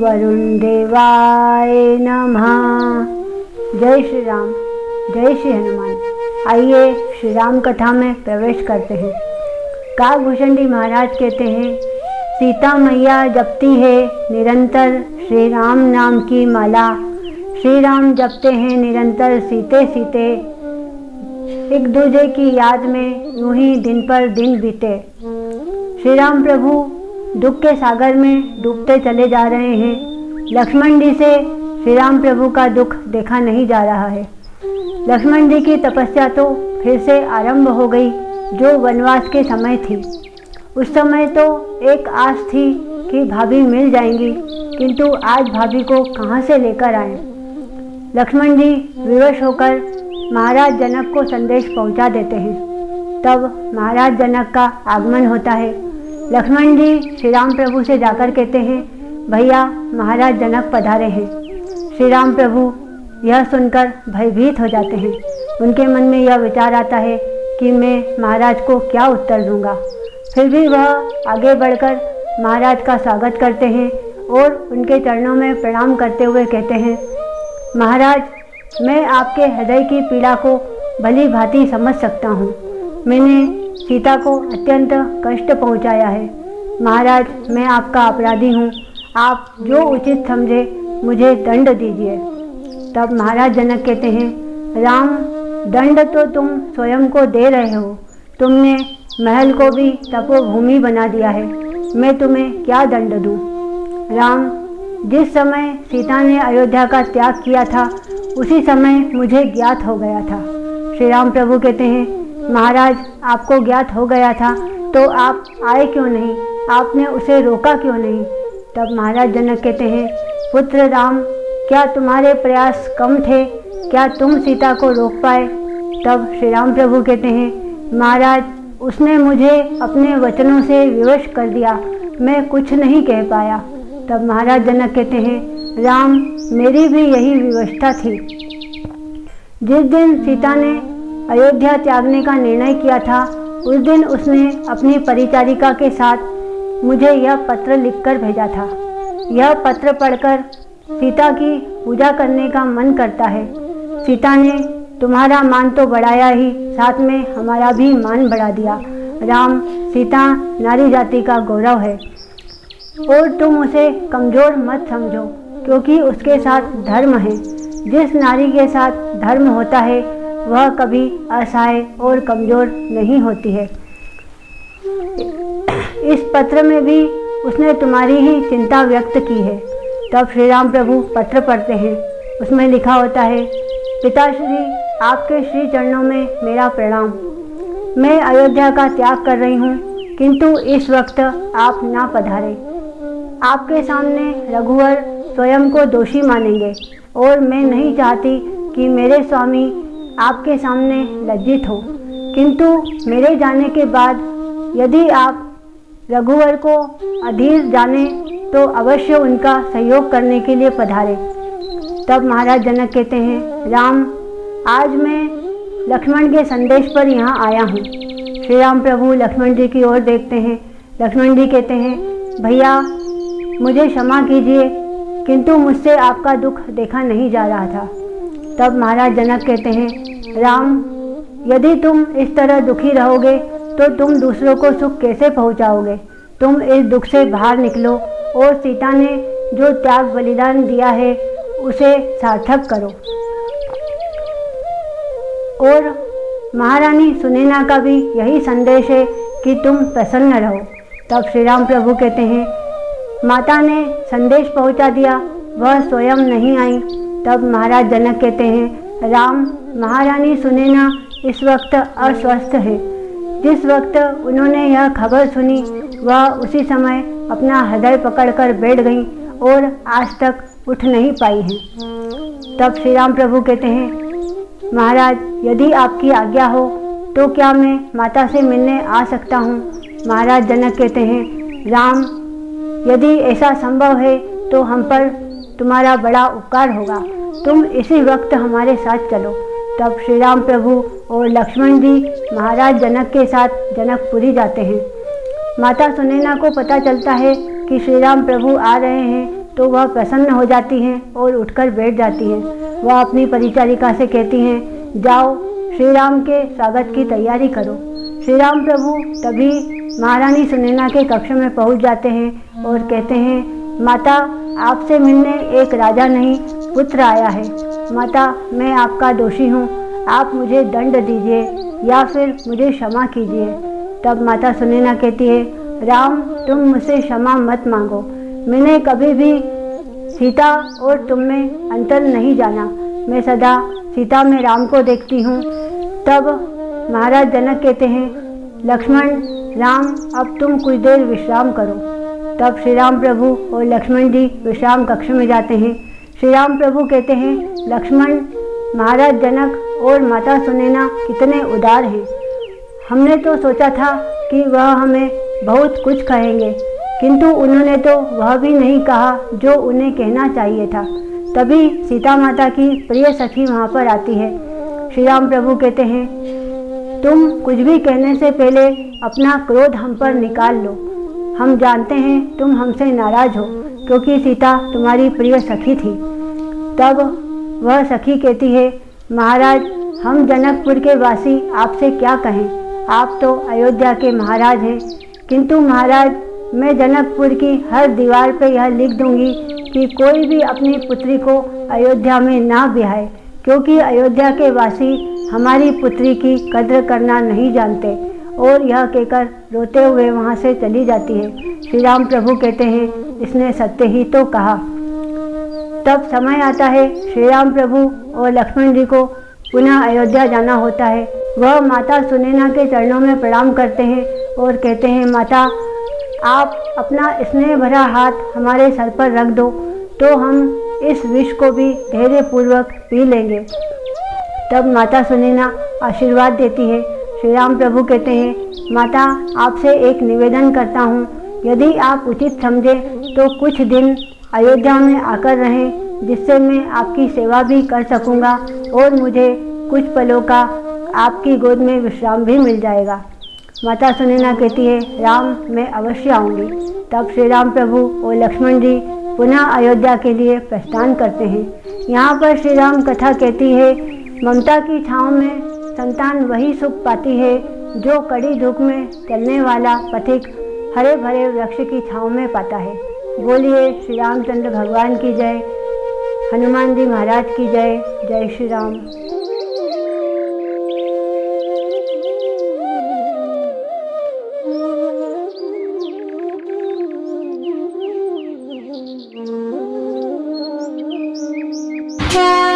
वरुण देवाय नमः। जय श्री राम, जय श्री हनुमान। आइए श्री राम कथा में प्रवेश करते हैं। काकभूषण जी महाराज कहते हैं, सीता मैया जपती है निरंतर श्री राम नाम की माला। श्री राम जपते हैं निरंतर सीते सीते, एक दूजे की याद में यूं ही दिन पर दिन बीते। श्री राम प्रभु दुख के सागर में डूबते चले जा रहे हैं। लक्ष्मण जी से श्री राम प्रभु का दुख देखा नहीं जा रहा है। लक्ष्मण जी की तपस्या तो फिर से आरंभ हो गई, जो वनवास के समय थी। उस समय तो एक आस थी कि भाभी मिल जाएंगी, किंतु आज भाभी को कहाँ से लेकर आए। लक्ष्मण जी विवश होकर महाराज जनक को संदेश पहुँचा देते हैं। तब महाराज जनक का आगमन होता है। लक्ष्मण जी श्री राम प्रभु से जाकर कहते हैं, भैया महाराज जनक पधारे हैं। श्री राम प्रभु यह सुनकर भयभीत हो जाते हैं। उनके मन में यह विचार आता है कि मैं महाराज को क्या उत्तर दूंगा। फिर भी वह आगे बढ़कर महाराज का स्वागत करते हैं और उनके चरणों में प्रणाम करते हुए कहते हैं, महाराज मैं आपके हृदय की पीड़ा को भली भांति समझ सकता हूँ। मैंने सीता को अत्यंत कष्ट पहुँचाया है। महाराज मैं आपका अपराधी हूँ, आप जो उचित समझे मुझे दंड दीजिए। तब महाराज जनक कहते हैं, राम दंड तो तुम स्वयं को दे रहे हो। तुमने महल को भी तपोभूमि बना दिया है, मैं तुम्हें क्या दंड दूँ। राम जिस समय सीता ने अयोध्या का त्याग किया था उसी समय मुझे ज्ञात हो गया था। श्री राम प्रभु कहते हैं, महाराज आपको ज्ञात हो गया था तो आप आए क्यों नहीं, आपने उसे रोका क्यों नहीं। तब महाराज जनक कहते हैं, पुत्र राम क्या तुम्हारे प्रयास कम थे, क्या तुम सीता को रोक पाए। तब श्री राम प्रभु कहते हैं, महाराज उसने मुझे अपने वचनों से विवश कर दिया, मैं कुछ नहीं कह पाया। तब महाराज जनक कहते हैं, राम मेरी भी यही विवशता थी। जिस दिन सीता ने अयोध्या त्यागने का निर्णय किया था उस दिन उसने अपनी परिचारिका के साथ मुझे यह पत्र लिखकर भेजा था। यह पत्र पढ़कर सीता की पूजा करने का मन करता है। सीता ने तुम्हारा मान तो बढ़ाया ही, साथ में हमारा भी मान बढ़ा दिया। राम सीता नारी जाति का गौरव है और तुम उसे कमज़ोर मत समझो, क्योंकि उसके साथ धर्म है। जिस नारी के साथ धर्म होता है वह कभी असहाय और कमज़ोर नहीं होती है। इस पत्र में भी उसने तुम्हारी ही चिंता व्यक्त की है। तब श्री राम प्रभु पत्र पढ़ते हैं। उसमें लिखा होता है, पिताश्री आपके श्री चरणों में मेरा प्रणाम। मैं अयोध्या का त्याग कर रही हूँ, किंतु इस वक्त आप ना पधारे। आपके सामने रघुवर स्वयं को दोषी मानेंगे और मैं नहीं चाहती कि मेरे स्वामी आपके सामने लज्जित हो। किंतु मेरे जाने के बाद यदि आप रघुवर को अधीर जाने तो अवश्य उनका सहयोग करने के लिए पधारे। तब महाराज जनक कहते हैं, राम आज मैं लक्ष्मण के संदेश पर यहाँ आया हूँ। श्री राम प्रभु लक्ष्मण जी की ओर देखते हैं। लक्ष्मण जी कहते हैं, भैया मुझे क्षमा कीजिए, किंतु मुझसे आपका दुख देखा नहीं जा रहा था। तब महाराज जनक कहते हैं, राम यदि तुम इस तरह दुखी रहोगे तो तुम दूसरों को सुख कैसे पहुंचाओगे। तुम इस दुख से बाहर निकलो और सीता ने जो त्याग बलिदान दिया है उसे सार्थक करो। और महारानी सुनैना का भी यही संदेश है कि तुम प्रसन्न रहो। तब श्री राम प्रभु कहते हैं, माता ने संदेश पहुंचा दिया, वह स्वयं नहीं आई। तब महाराज जनक कहते हैं, राम, महारानी सुनैना इस वक्त अस्वस्थ है। जिस वक्त उन्होंने यह खबर सुनी वह उसी समय अपना हृदय पकड़कर बैठ गईं और आज तक उठ नहीं पाई हैं। तब श्री राम प्रभु कहते हैं, महाराज, यदि आपकी आज्ञा हो तो क्या मैं माता से मिलने आ सकता हूँ? महाराज जनक कहते हैं, राम, यदि ऐसा संभव है तो हम पर तुम्हारा बड़ा उपकार होगा, तुम इसी वक्त हमारे साथ चलो। तब श्री राम प्रभु और लक्ष्मण जी महाराज जनक के साथ जनकपुरी जाते हैं। माता सुनैना को पता चलता है कि श्री राम प्रभु आ रहे हैं तो वह प्रसन्न हो जाती हैं और उठकर बैठ जाती हैं। वह अपनी परिचारिका से कहती हैं, जाओ श्री राम के स्वागत की तैयारी करो। श्री राम प्रभु तभी महारानी सुनैना के कक्ष में पहुंच जाते हैं और कहते हैं, माता, आपसे मिलने एक राजा नहीं पुत्र आया है। माता, मैं आपका दोषी हूँ, आप मुझे दंड दीजिए या फिर मुझे क्षमा कीजिए। तब माता सुनैना कहती है, राम, तुम मुझसे क्षमा मत मांगो, मैंने कभी भी सीता और तुम में अंतर नहीं जाना, मैं सदा सीता में राम को देखती हूँ। तब महाराज जनक कहते हैं, लक्ष्मण, राम, अब तुम कुछ देर विश्राम करो। तब श्री राम प्रभु और लक्ष्मण जी विश्राम कक्ष में जाते हैं। श्री राम प्रभु कहते हैं, लक्ष्मण, महाराज जनक और माता सुनैना कितने उदार हैं। हमने तो सोचा था कि वह हमें बहुत कुछ कहेंगे, किंतु उन्होंने तो वह भी नहीं कहा जो उन्हें कहना चाहिए था। तभी सीता माता की प्रिय सखी वहाँ पर आती है। श्री राम प्रभु कहते हैं, तुम कुछ भी कहने से पहले अपना क्रोध हम पर निकाल लो। हम जानते हैं तुम हमसे नाराज हो क्योंकि सीता तुम्हारी प्रिय सखी थी। तब वह सखी कहती है, महाराज, हम जनकपुर के वासी आपसे क्या कहें, आप तो अयोध्या के महाराज हैं। किंतु महाराज, मैं जनकपुर की हर दीवार पर यह लिख दूंगी कि कोई भी अपनी पुत्री को अयोध्या में ना ब्याहे, क्योंकि अयोध्या के वासी हमारी पुत्री की कद्र करना नहीं जानते। और यह कहकर रोते हुए वहाँ से चली जाती है। श्री राम प्रभु कहते हैं, इसने सत्य ही तो कहा। तब समय आता है, श्री राम प्रभु और लक्ष्मण जी को पुनः अयोध्या जाना होता है। वह माता सुनैना के चरणों में प्रणाम करते हैं और कहते हैं, माता, आप अपना स्नेह भरा हाथ हमारे सर पर रख दो तो हम इस विष को भी धैर्यपूर्वक पी लेंगे। तब माता सुनैना आशीर्वाद देती है। श्री राम प्रभु कहते हैं, माता, आपसे एक निवेदन करता हूँ, यदि आप उचित समझें तो कुछ दिन अयोध्या में आकर रहें, जिससे मैं आपकी सेवा भी कर सकूँगा और मुझे कुछ पलों का आपकी गोद में विश्राम भी मिल जाएगा। माता सुनैना कहती है, राम, मैं अवश्य आऊँगी। तब श्री राम प्रभु और लक्ष्मण जी पुनः अयोध्या के लिए प्रस्थान करते हैं। यहाँ पर श्री राम कथा कहती है, ममता की छाँव में संतान वही सुख पाती है जो कड़ी धूप में चलने वाला पथिक हरे भरे वृक्ष की छाँव में पाता है। बोलिए श्री रामचंद्र भगवान की जय, हनुमान जी महाराज की जय। जय श्री राम। Yeah.